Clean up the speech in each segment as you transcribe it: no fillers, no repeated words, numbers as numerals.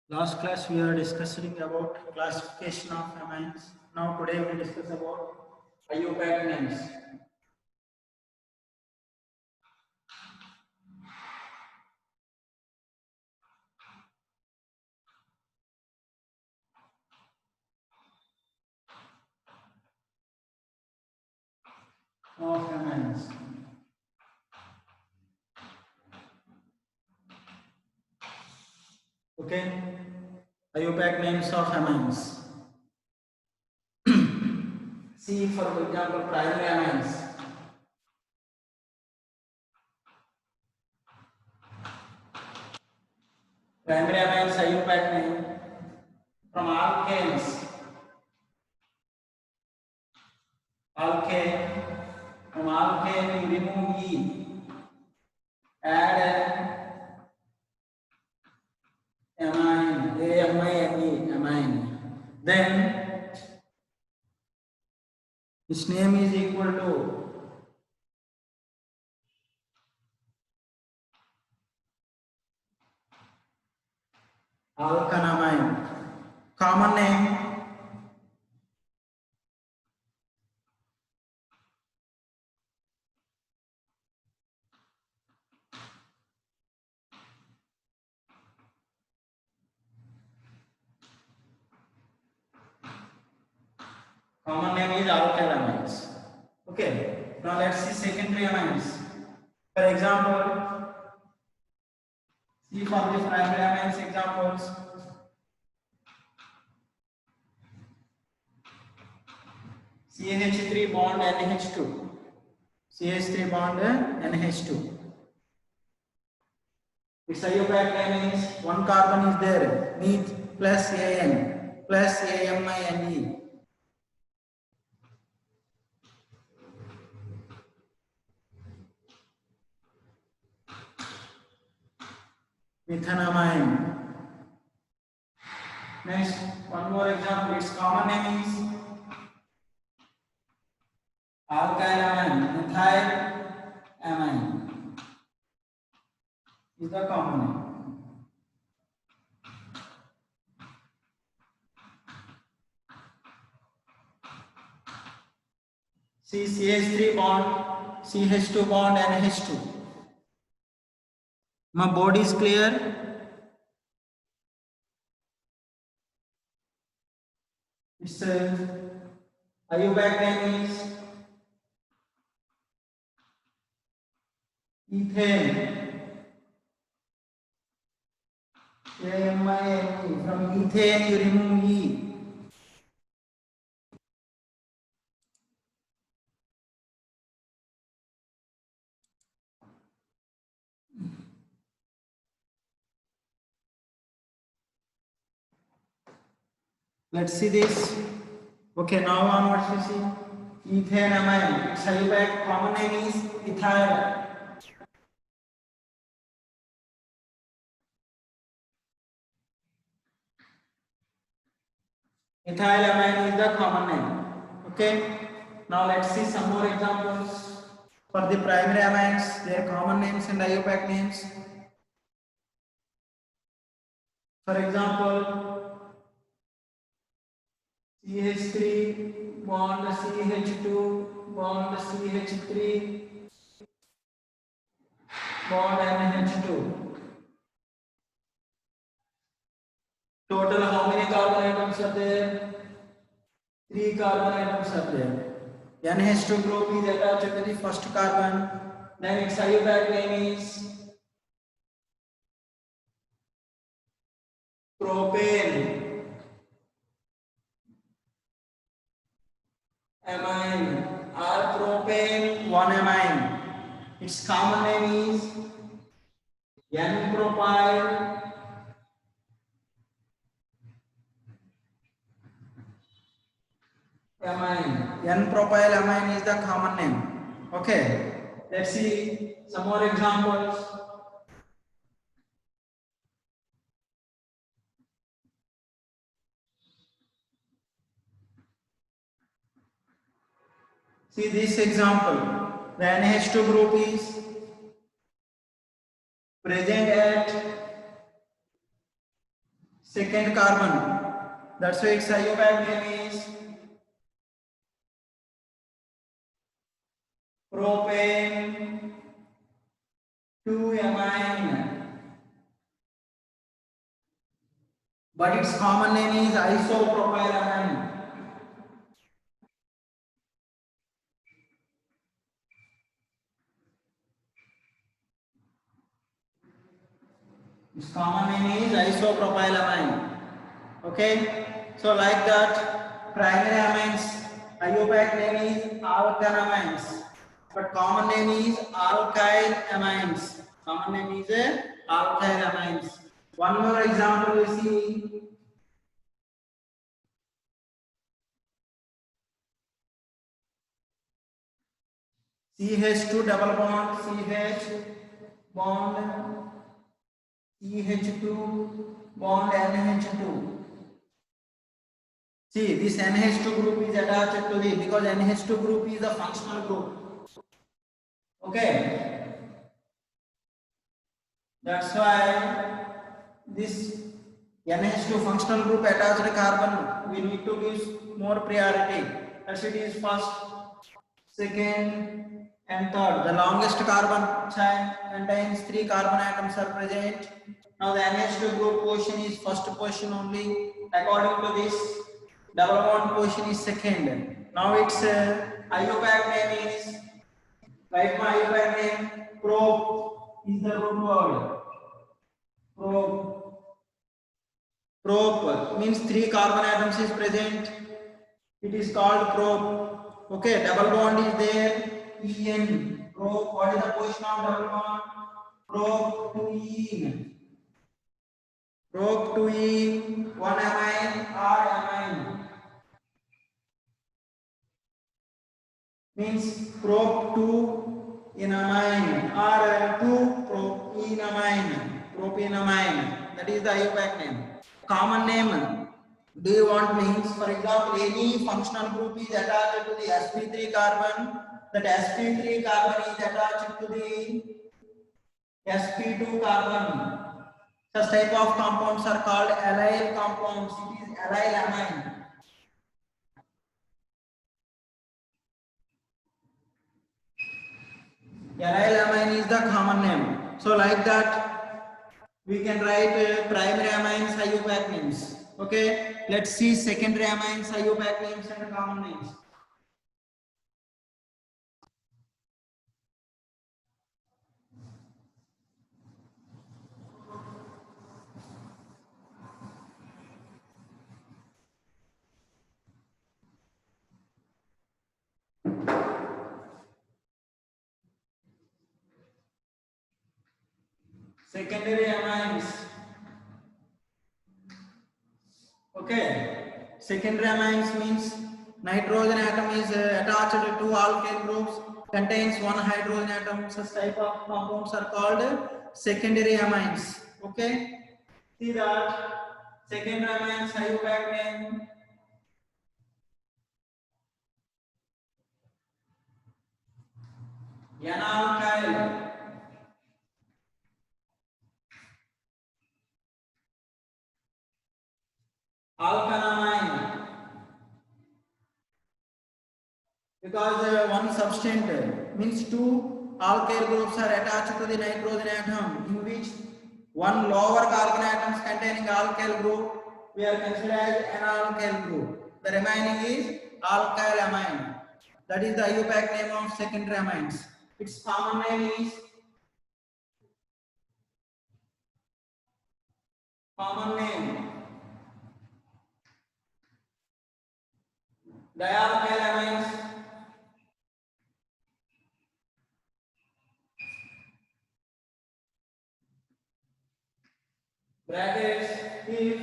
Last class we are discussing about classification of amines. Now today we discuss about IUPAC names. Of amines. Okay, IUPAC names of amines. See, for example, primary amines. Primary amines IUPAC name from alkanes. Alkane. From alkane you remove E. Add amine, A-M-I-N-E, amine. Then its name is equal to alkanamine. Common name is alkylamines. Okay, now let's see secondary amines. For example, see for the primary amines examples. CH3 bond NH2. CH3 bond NH2. Its IUPAC name is one carbon is there, meth plus AN plus AMINE. Methanamine. Next, one more example. Its common name is alkylamine. Methylamine is the common name. See CH3 bond, CH2 bond, NH2. My board is clear? Its IUPAC name is ethane. AMINE. From ethane you remove E. Let's see this. Okay, now onwards we see ethanamine. Its IUPAC common name is ethyl. Ethylamine is the common name. Okay. Now let's see some more examples for the primary amines, their common names and IUPAC names. For example, CH3 bond CH2 bond CH3 bond NH2. Total how many carbon atoms are there? 3 carbon atoms are there. NH2 group is attached to the first carbon. Then its IUPAC name is propane amine or propane 1-amine. Its common name is N-propyl amine. N-propyl amine is the common name. Okay. Let's see some more examples. See this example. The NH2 group is present at second carbon. That's why its IUPAC name is propane 2-amine. But its common name is isopropylamine. Its common name is isopropylamine. Okay, so like that, primary amines, IUPAC name is alkanamines, but common name is alkyl amines. Common name is alkyl amines. One more example we see. CH2 double bond, CH bond, CH2 bond, NH2. See, this NH2 group is attached to the, because NH2 group is a functional group. Okay. That's why this NH2 functional group attached carbon, we need to give more priority. As it is first, second, and third. The longest carbon chain contains 3 carbon atoms are present. Now the NH2 group position is first position only. According to this, double bond position is second. Now its IUPAC name is, write my IUPAC name, prop is the root word. Prop means 3 carbon atoms is present. It is called prop. Okay, double bond is there. En. Prop. What is the position of double bond? Prop to en. Prop to en. 1 amine or amine. Means prop 2 in amine or 2 prop in amine. Propenamine. That is the IUPAC name. Common name. Do you want means, for example, any functional group is attached to the sp3 carbon. That sp3 carbon is attached to the sp2 carbon. Such type of compounds are called allyl compounds. It is allyl amine. Allyl amine is the common name. So like that, we can write primary amines IUPAC names. Okay, let's see secondary amines IUPAC names and common names. Secondary amines. Okay, secondary amines means nitrogen atom is attached to alkyl groups, contains 1 hydrogen atom. Such type of compounds are called secondary amines. Okay, see that secondary amines IUPAC name. N-alkyl. Alkanamine, because one substance means 2 alkyl groups are attached to the nitrogen atom, in which 1 lower carbon atoms containing alkyl group we are considered as an alkyl group. The remaining is alkyl amine. That is the IUPAC name of secondary amines. Its common name is dialkyl amines. Brackets if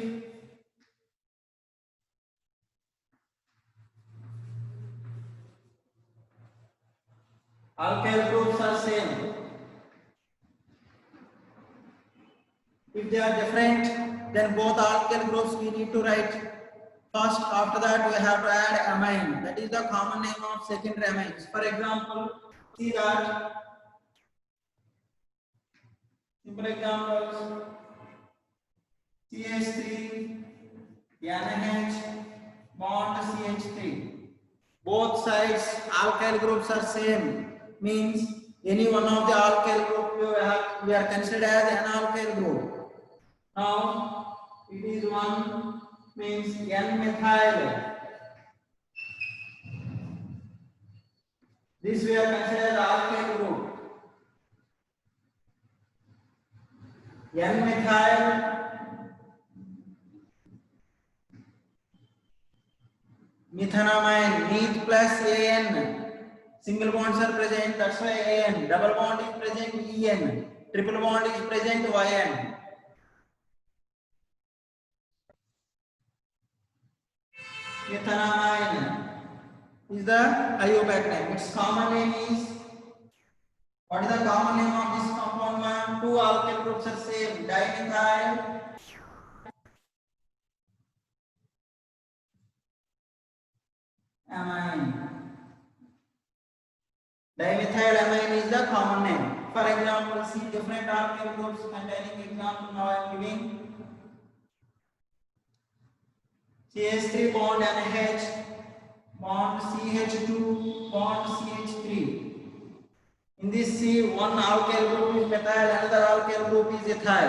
alkyl groups are same. If they are different, then both alkyl groups we need to write first. After that, we have to add amine. That is the common name of secondary amines. For example, see that simple examples. CH3 NH bond CH3. Both sides alkyl groups are same, means any one of the alkyl group we are considered as an alkyl group. Now it is one, means N-methyl. This we are considered alkyl group. N-methyl methanamine, meth plus AN. Single bonds are present, that's why AN. Double bond is present, EN. Triple bond is present, YN. Methanamine is the IUPAC name. Its common name is, what is the common name of this compound one? Two alkyl groups are same, dimethyl amine. Dimethylamine is the common name. For example, see different alkyl groups containing example now I am giving. CH3 bond NH, bond CH2, bond CH3. In this C, one alkyl group is methyl, another alkyl group is ethyl.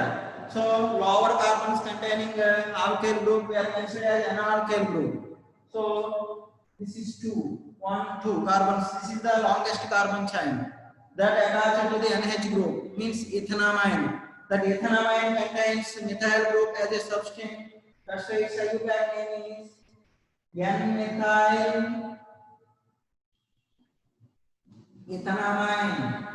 So lower carbons containing alkyl group we are considered as an alkyl group. So this is 2, 1, 2 carbons. This is the longest carbon chain that attaches to the NH group, means ethanamine. That ethanamine contains methyl group as a substance. That's why its IUPAC name is N-methyl ethanamine.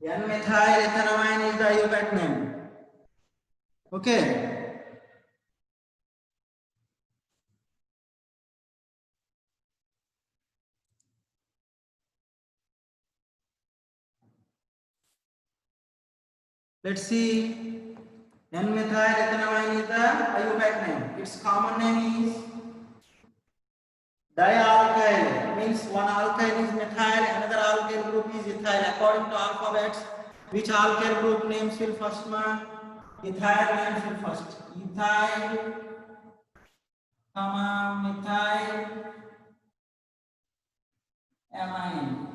N-methyl ethanamine is the IUPAC name. Okay. Let's see. N-methyl ethanamine is the IUPAC name. Its common name is dialkyl, means one alkyl is methyl, another alkyl group is ethyl. According to alphabets, which alkyl group names will first mark? Ethyl names will first. Ethyl, methyl, amine.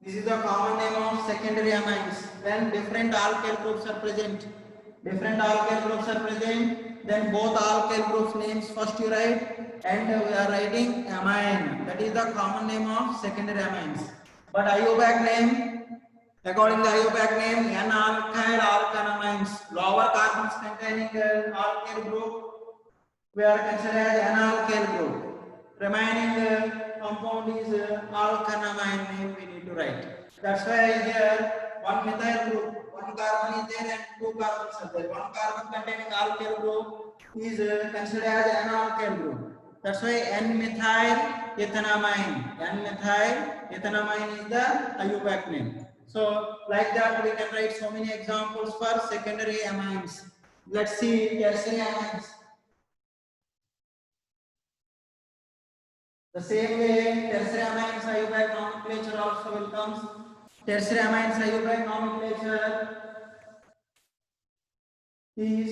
This is the common name of secondary amines. When different alkyl groups are present, then both alkyl groups names first you write, and we are writing amine. That is the common name of secondary amines. But IUPAC name, according to IUPAC name, N-alkyl alkanamines. Lower carbons containing alkyl group we are considered as N-alkyl group. Remaining compound is alkanamine name we need to write. That's why here one methyl group, one carbon is there and two carbons are there. One carbon containing alkyl group is considered as N-alkyl group. That's why N-methyl ethanamine. N-methyl ethanamine is the IUPAC name. So like that we can write so many examples for secondary amines. Let's see tertiary amines. The same way tertiary amines IUPAC nomenclature also will come. Tertiary amines IUPAC nomenclature is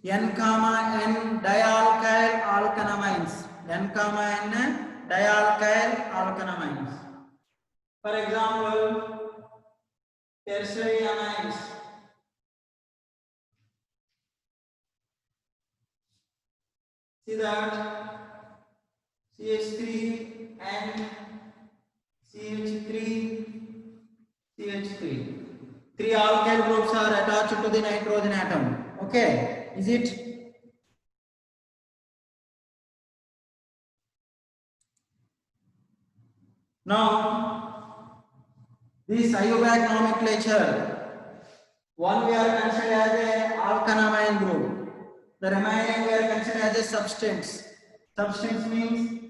N, N dialkyl alkanamines. N, N dialkyl alkanamines. For example, tertiary amines. See that CH3 and CH3, CH3. Three alkyl groups are attached to the nitrogen atom. Okay, is it? Now, this IUPAC nomenclature, one we are considered as a alkanamine group. The remaining we are considered as a substance. Substance means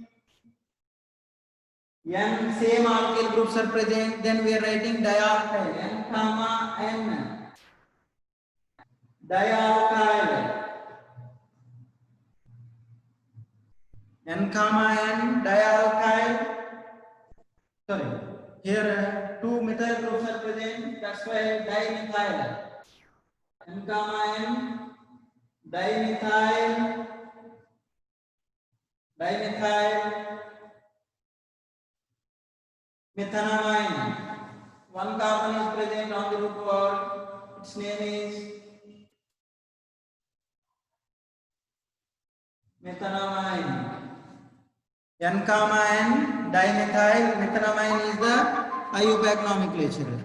N same alkyl groups are present, then we are writing dialkyl. N, N dialkyl. N, N dialkyl Sorry, here two methyl groups are present. That's why dimethyl. N comma N, dimethyl, methanamine. One carbon is present on the root word. Its name is methanamine. N comma N, dimethyl methanamine is the IUPAC nomenclature.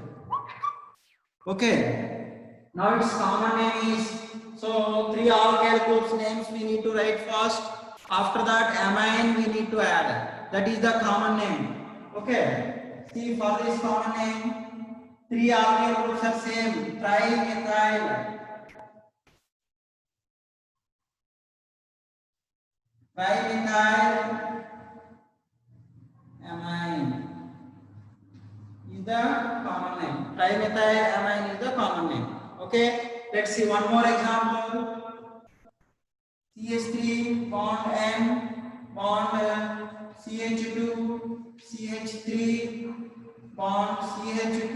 Okay. Now its common name is, so three alkyl groups names we need to write first. After that amine we need to add. That is the common name. Okay. See, for this common name, three alkyl groups are same. Trimethyl. Trimethyl amine is the common name. Trimethyl amine is the common name. Okay. Let's see one more example. CH3 bond N bond CH2 CH3 bond CH2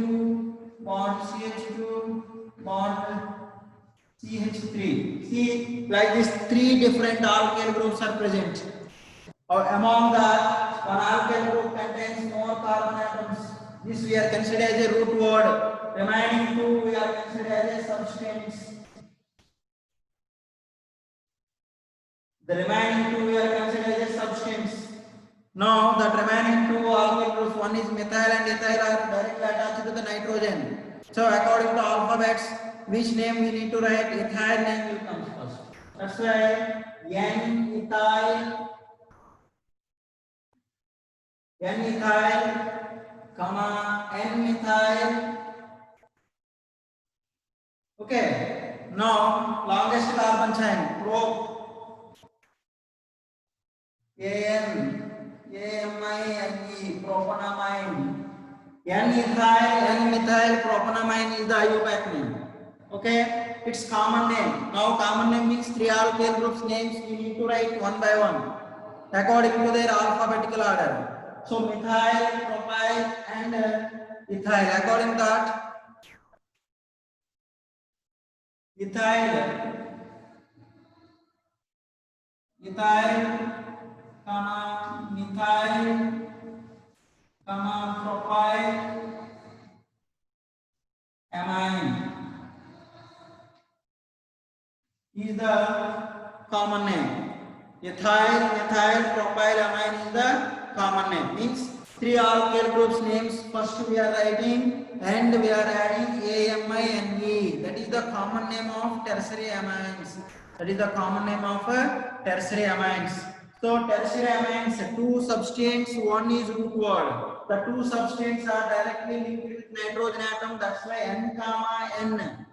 bond CH2 bond CH3. See, like this, three different alkyl groups are present. Among that, one alkyl group contains more carbon atoms. This we are considered as a root word. Remaining two we are considered as a substance. The remaining two we are considered as a substance. Now that remaining two alkyl groups, one is methyl and ethyl, are directly attached to the nitrogen. So according to alphabets, which name we need to write? Ethyl name will come first. That's why N-ethyl, comma N-methyl. Okay. Now longest carbon chain, prop. AMINE, propanamine. N-methyl propanamine is the IUPAC name. Okay, its common name. Now common name means three alkyl groups names we need to write one by one according to their alphabetical order. So methyl, propyl and ethyl. According to that, ethyl, comma methyl, comma propyl, amine is the common name. Methyl, propyl, amine is the common name. Means three alkyl groups names first we are writing and we are adding AMINE. That is the common name of tertiary amines. That is the common name of tertiary amines. So tertiary amines, two substances, one is root word. The two substances are directly linked with nitrogen atom. That's why N comma N.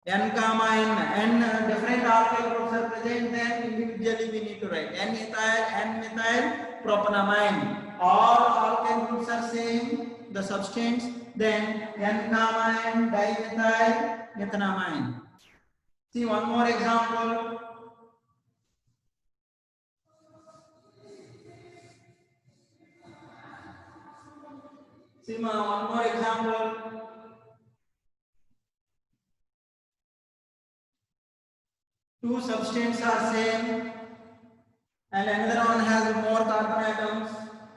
N comma N different alkyl groups are present, then individually we need to write N-ethyl, N-methyl, propanamine. All alkyl groups are same, the substance, then N comma N, dimethyl, methanamine. See one more example. See one more example. Two substances are same and another one has more carbon atoms.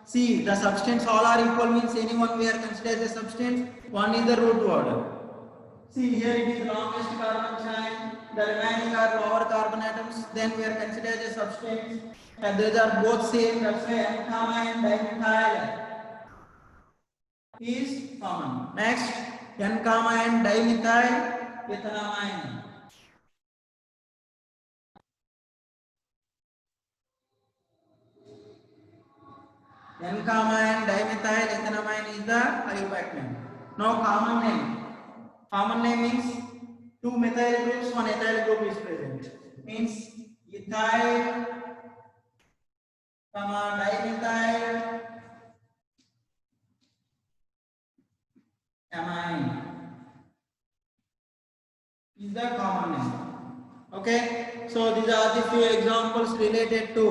See, the substance all are equal means anyone we are considered as a substance. One is the root word. See, here it is longest carbon chain. The remaining are lower carbon atoms. Then we are considered as a substance. And these are both same. That's why N comma N, dimethyl is common. Next, N comma N, dimethyl, ethanamine. N comma N, dimethyl, ethanamine is the IUPAC name. Now common name. Common name means two methyl groups, one ethyl group is present. Means ethyl, comma dimethyl, amine is the common name. Okay. So these are the few examples related to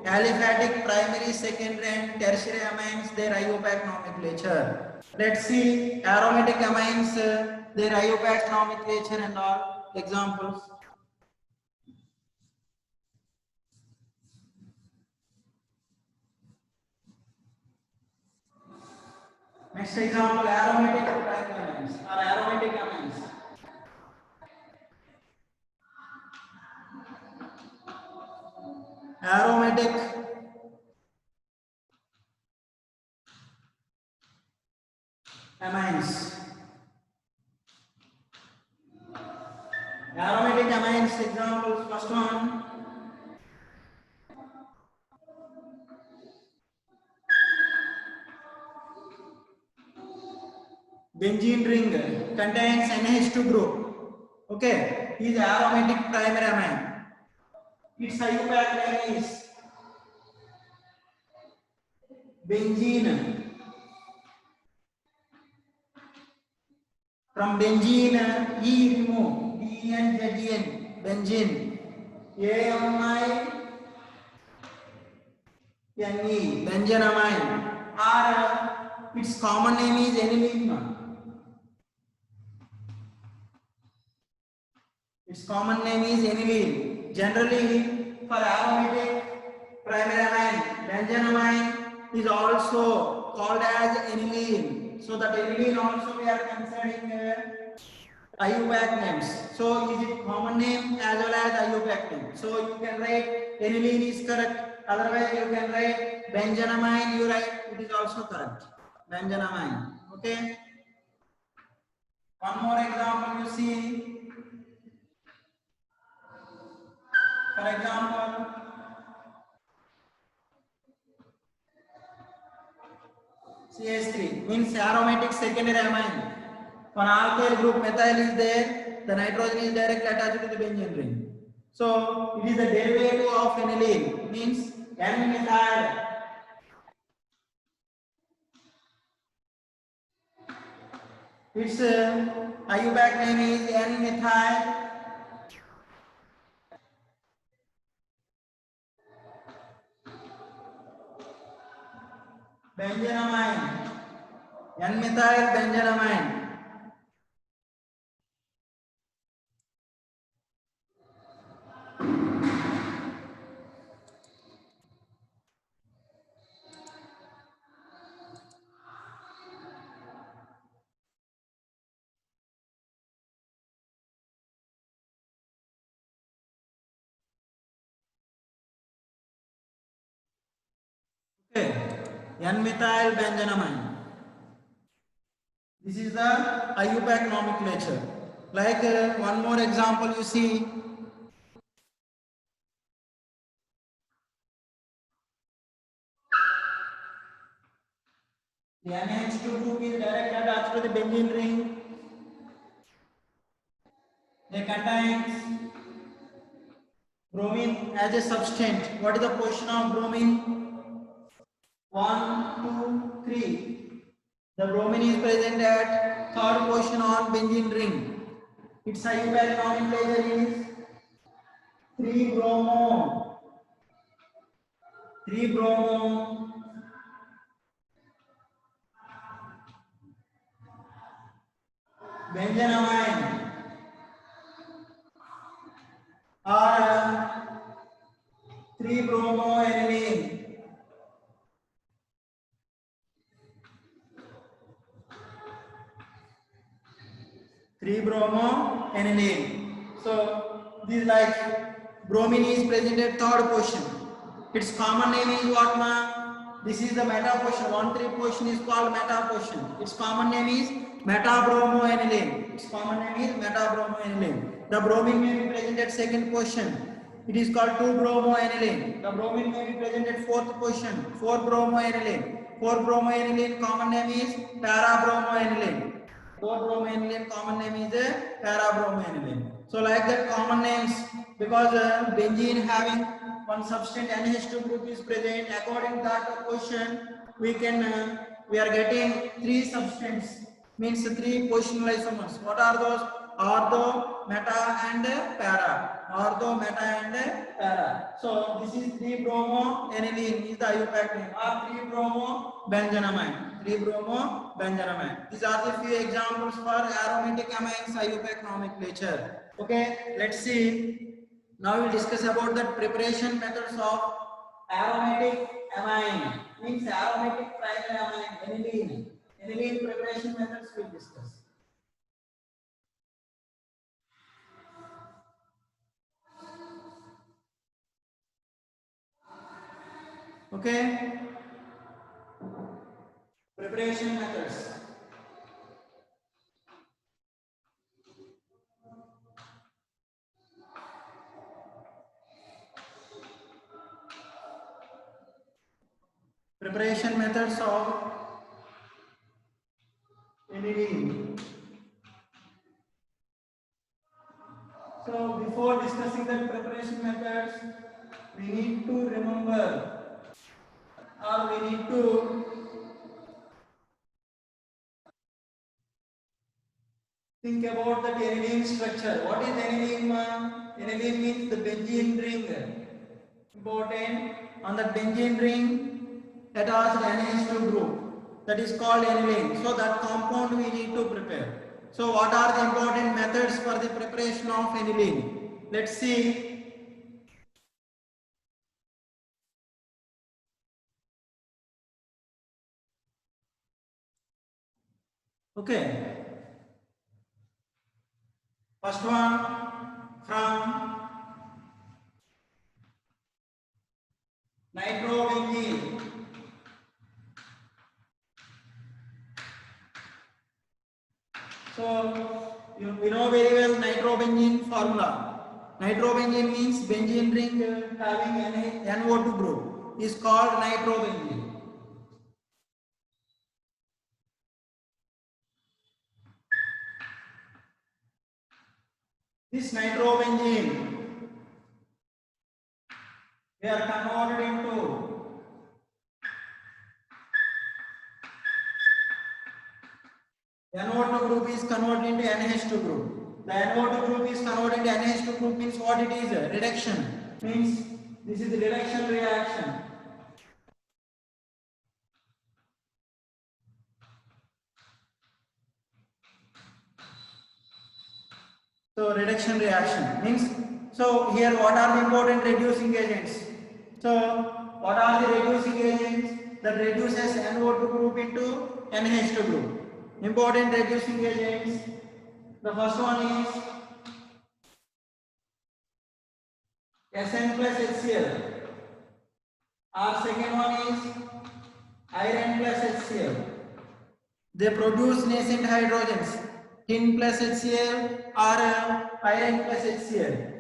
aliphatic, primary, secondary and tertiary amines, their IUPAC nomenclature. Let's see aromatic amines, their IUPAC nomenclature and all examples. Next example, aromatic amines or aromatic amines. Aromatic amines. Aromatic amines examples, first one. Benzene ring contains NH2 group. Okay, is aromatic primary amine. Its IUPAC name is benzene. From benzene, E remove, BNZN, benzene. AMINE, benzenamine. Or its common name is aniline. Its common name is aniline. Generally, for aromatic primary amine, benzenamine is also called as aniline. So that aniline also we are considering IUPAC names. So is it common name as well as IUPAC name? So you can write aniline is correct. Otherwise you can write benzenamine. You write it is also correct. Benzenamine. Okay. One more example you see. For example, CH3 means aromatic secondary amine. One alkyl group methyl is there, the nitrogen is directly attached to the benzene ring. So it is the derivative of aniline, means N-methyl. Its IUPAC name is N-methyl benzenamine. N-methyl benzenamine. Okay, N-methyl benzenamine. This is the IUPAC nomenclature. Like one more example you see. The NH2 group is directly attached to the benzene ring. They contain bromine as a substance. What is the position of bromine? 1, 2, 3. The bromine is present at third position on benzene ring. Its IUPAC nomenclature is 3-bromo. 3-bromo. Benzenamine or 3-bromoaniline. So this like bromine is present at third position. Its common name is what, ma? This is the meta position. 1,3 position is called meta position. Its common name is metabromoaniline. Its common name is metabromoaniline. The bromine may be present at second position. It is called 2-bromoaniline. The bromine may be present at fourth position. 4-bromoaniline. 4-bromoaniline common name is parabromoaniline. 4-bromoaniline common name is parabromoaniline. So like that common names, because benzene having one substance NH2 group is present, according to that question we are getting 3 substances, means 3 positional isomers. What are those? Ortho, meta and para. Ortho, meta and para. So this is 3-bromo-aniline is the IUPAC name, or 3-bromo-benzenamine. 3-bromo-benzenamine. These are the few examples for aromatic amines IUPAC nomenclature. Okay, let's see. Now we'll discuss about the preparation methods of aromatic amine. Means aromatic primary amine, aniline. Aniline preparation methods we'll discuss. Okay. Preparation methods. Preparation methods of aniline. So before discussing the preparation methods, we need to remember, or we need to think about the aniline structure. What is aniline? Aniline means the benzene ring. Important. On the benzene ring, that has NH2 group. That is called aniline. So that compound we need to prepare. So what are the important methods for the preparation of aniline? Let's see. Okay. First one, from nitrobenzene. So we know very well nitrobenzene formula. Nitrobenzene means benzene ring having NO2 group is called nitrobenzene. This nitrobenzene they are converted into NO2 group is converted into NH2 group. The NO2 group is converted into NH2 group means what it is? Reduction. Means this is the reduction reaction. So reduction reaction means, so here what are the important reducing agents? So what are the reducing agents that reduces NO2 group into NH2 group? Important reducing agents. The first one is Sn plus HCl. Our second one is iron plus HCl. They produce nascent hydrogens. Tin plus HCl or iron plus HCl.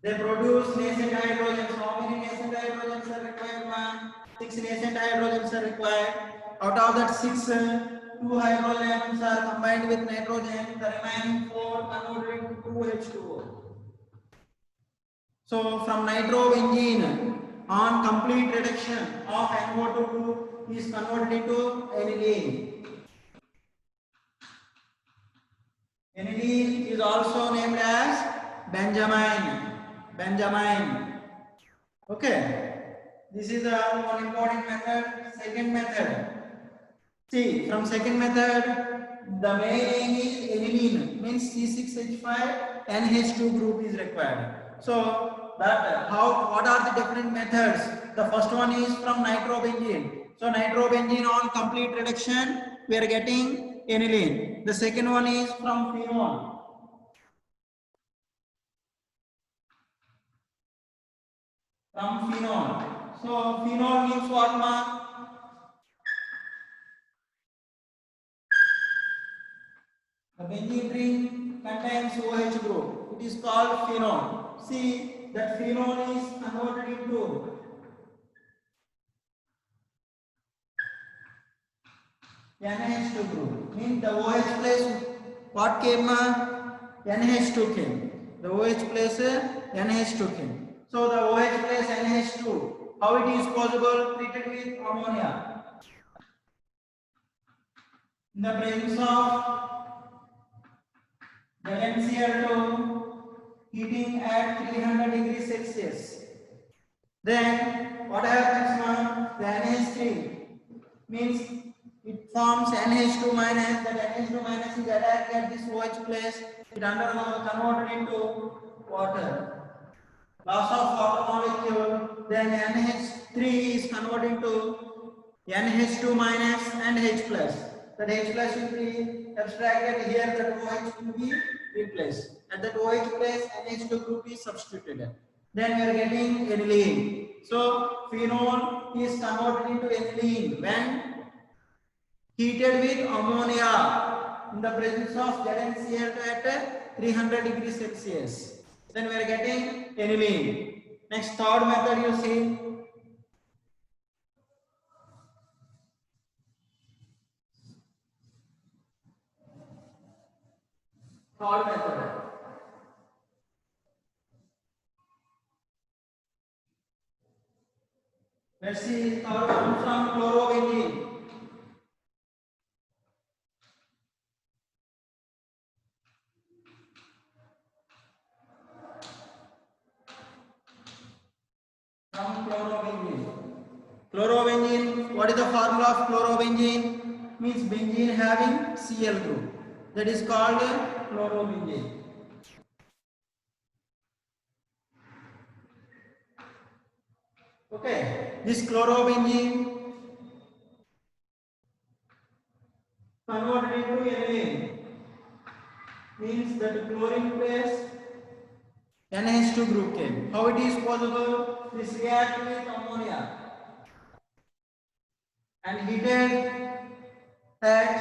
They produce nascent hydrogens. How many nascent hydrogens are required, man? 6 nascent hydrogens are required. Out of that 6, 2 hydrogen atoms are combined with nitrogen. The remaining 4 converted into 2H2O. So from nitrobenzene, on complete reduction of NO2 group is converted into aniline. Aniline is also named as benzamine. Benzamine. Okay. This is one important method. Second method. See, from second method, the main aim is aniline. Means C6H5 NH2 group is required. So that what are the different methods? The first one is from nitrobenzene. So nitrobenzene on complete reduction, we are getting aniline. The second one is from phenol. From phenol. So phenol means what, ma? The benzene ring contains OH group. It is called phenol. See that phenol is converted into NH2 group. Means the OH place what came? NH2 came. The OH place NH2 came. So the OH place NH2. How it is possible? Treated with ammonia. In the presence of ZnCl2 heating at 300 degrees Celsius. Then what happens now? The NH3 means it forms NH2 minus. That NH2 minus is attacked at this OH place. It converted into water. Loss of water molecule. Then NH3 is converted into NH2 minus and H plus. That H plus will be abstracted here. That OH will be replaced. At that OH place, NH2 group is substituted. Then we are getting aniline. So phenol is converted into aniline when heated with ammonia in the presence of ZnCl2 at 300 degrees Celsius. Then we are getting aniline. Next, third method you see. Third method. Let's see, third comes from chlorobenzene. From chlorobenzene. Chlorobenzene, what is the formula of chlorobenzene? Means benzene having Cl group. That is called chlorobenzene. Okay, this chlorobenzene converted into aniline means that chlorine place NH2 group came. How it is possible? This react with ammonia and heated at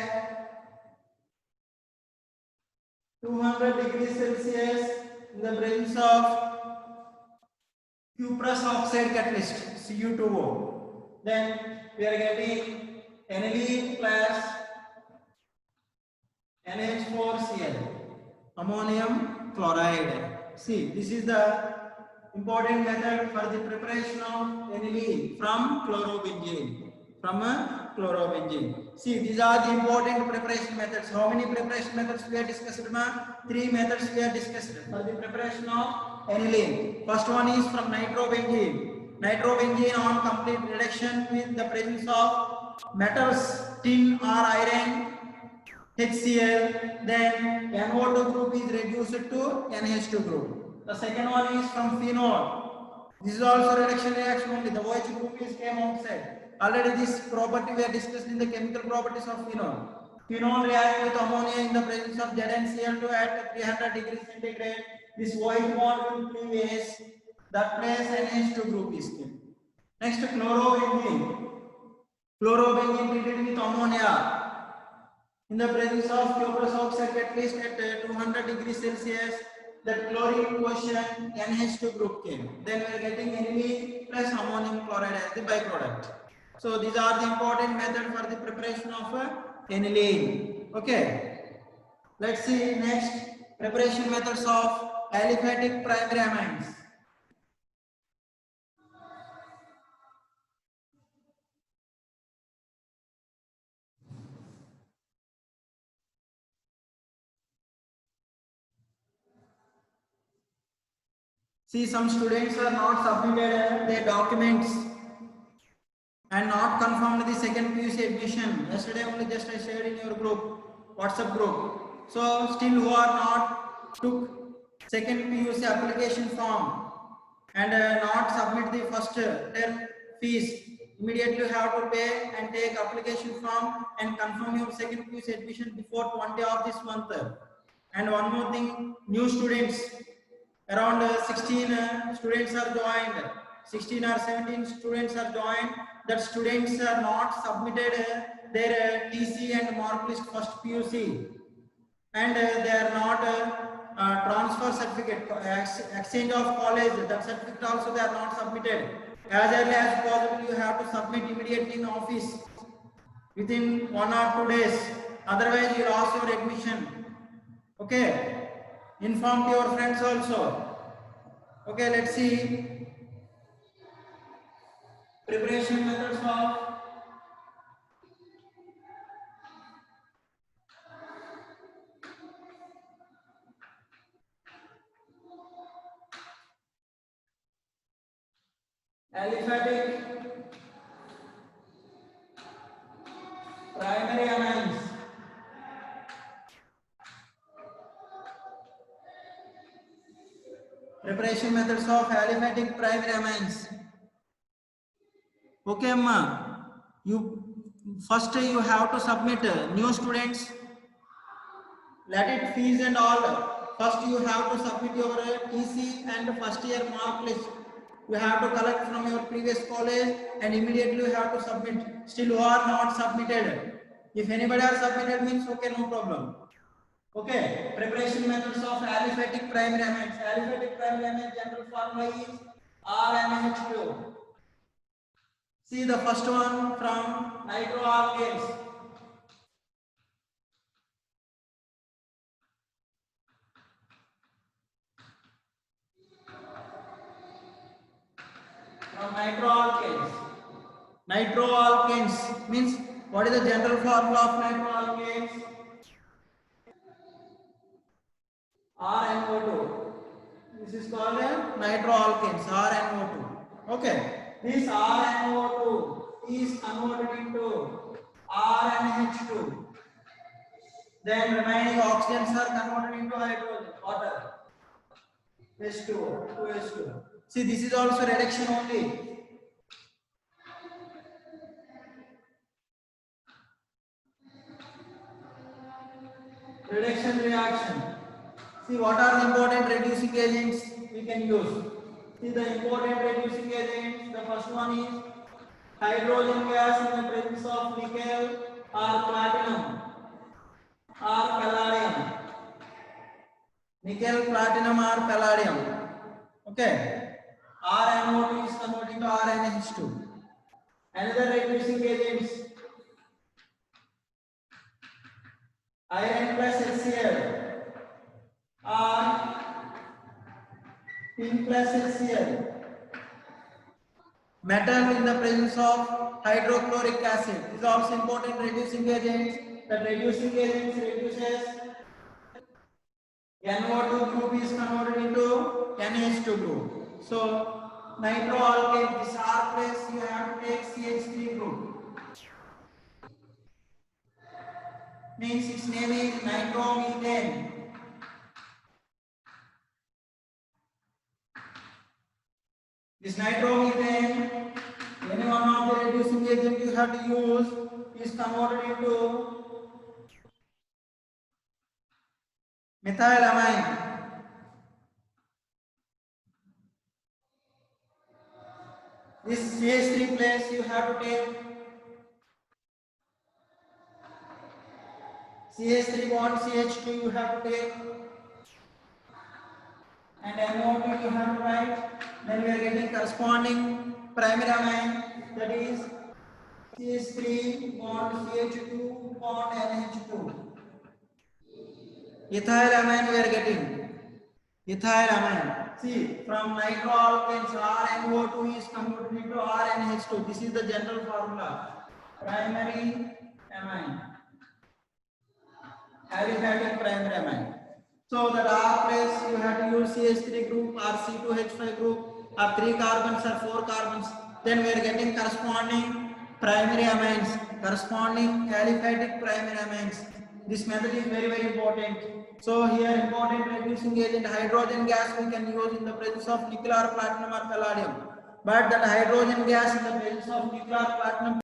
200 degrees Celsius in the presence of cuprous oxide catalyst Cu2O. Then we are getting aniline plus NH4Cl, ammonium chloride. See, this is the important method for the preparation of aniline from chlorobenzene. See, these are the important preparation methods. How many preparation methods we have discussed? 3 methods we have discussed for the preparation of aniline. First one is from nitrobenzene. Nitrobenzene on complete reduction with the presence of metals, tin or iron, HCl, then NO2 group is reduced to NH2 group. The second one is from phenol. This is also reduction reaction only. The OH group is came outside. Already this property we have discussed in the chemical properties of phenol. Phenol react with ammonia in the presence of ZnCl2 at 300 degrees centigrade. This OH bond will place that place NH2 group is came. Next, chlorobenzene. Chlorobenzene treated with ammonia in the presence of cuprous oxide catalyst at 200 degrees Celsius. The chlorine quotient NH2 group came. Then we are getting aniline plus ammonium chloride as the byproduct. So these are the important method for the preparation of aniline. Okay. Let's see next preparation methods of aliphatic primary amines. See, some students are not submitted their documents and not confirmed the second PUC admission. Yesterday only just I shared in your group, WhatsApp group. So still who are not took second PUC application form and not submit the first term fees, immediately you have to pay and take application form and confirm your second PUC admission before 20 of this month. And one more thing, new students, around 16 students are joined, 16 or 17 students are joined. That students are not submitted their TC and mark list first PUC, and they are not transfer certificate, exchange of college, that certificate also they are not submitted. As early as possible you have to submit immediately in office within 1 or 2 days, otherwise you lost your admission. Okay, inform your friends also. Okay, let's see preparation methods of aliphatic primary amines. Preparation methods of aliphatic primary amines. Okay, Amma. First you have to submit new students. Let it fees and all. First you have to submit your TC and first year mark list. You have to collect from your previous college and immediately you have to submit. Still you are not submitted. If anybody are submitted means okay, no problem. Okay, preparation methods of aliphatic primary amines. Aliphatic primary amine general formula is RNH2. See the first one from nitroalkanes. From nitroalkanes. Nitroalkanes means what is the general formula of nitroalkanes? RNO2. This is called nitroalkanes, RNO2. Okay, this RNO2 is converted into RNH2. Then remaining oxygens are converted into hydrogen, water. H2O, 2H2O. See, this is also reduction only. Reduction reaction. See, what are the important reducing agents we can use? See, the important reducing agents, the first one is hydrogen gas in the presence of nickel or platinum or palladium. Nickel, platinum or palladium. Okay. RNO2 is converted to RNH2. Another reducing agents, iron plus HCl or tin plus HCl. Metal in the presence of hydrochloric acid is also important reducing agents. The reducing agents reduces NO2 group is converted into NH2 group. So nitroalkane, this R place you have to take CH3 group. Means its name is nitromethane. This nitromethane, any one of the reducing agent you have to use is converted into methylamine. This CH3 place you have to take CH3 bond CH2 you have to take and NO2 you have to write. Then we are getting corresponding primary amine, that is CH3 bond CH2 bond NH2. Ethylamine we are getting. Ethylamine. See, from nitroalkanes RNO2 is converted into RNH2. This is the general formula. Primary amine. Aliphatic primary amine. So that R place you have to use CH3 group or C2H5 group or 3 carbons or 4 carbons. Then we are getting corresponding primary amines, corresponding aliphatic primary amines. This method is very important. So here important reducing agent hydrogen gas we can use in the presence of nickel or platinum or palladium. But that hydrogen gas in the presence of nickel or platinum